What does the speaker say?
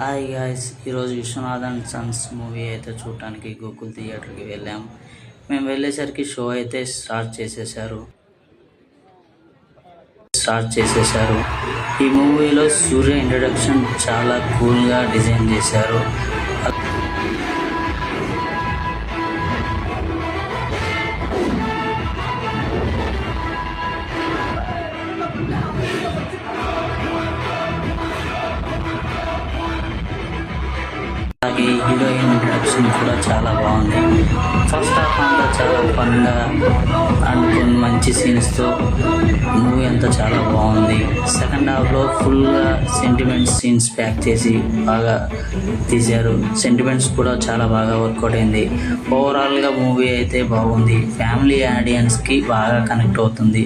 Hi guys, ఈరోజు Viswanathan Sons movie అయితే చూడటానికి గోకుల్ థియేటర్కి వెళ్ళాం. మేము వెళ్ళేసరికి షో అయితే స్టార్ట్ చేసేసారు. ఈ మూవీలో సూర్య ఇంట్రడక్షన్ చాలా కూల్గా డిజైన్ చేశారు. అలాగే హీరోయిన్ ఇంట్రడక్షన్ కూడా చాలా బాగుంది. ఫస్ట్ హాఫ్ అంతా చాలా ఫన్గా అండ్ కొన్ని మంచి సీన్స్తో మూవీ అంతా చాలా బాగుంది. సెకండ్ హాఫ్లో ఫుల్గా సెంటిమెంట్స్ సీన్స్ ప్యాక్ చేసి బాగా తీశారు. సెంటిమెంట్స్ కూడా చాలా బాగా వర్కౌట్ అయింది. ఓవరాల్గా మూవీ అయితే బాగుంది. ఫ్యామిలీ ఆడియన్స్కి బాగా కనెక్ట్ అవుతుంది.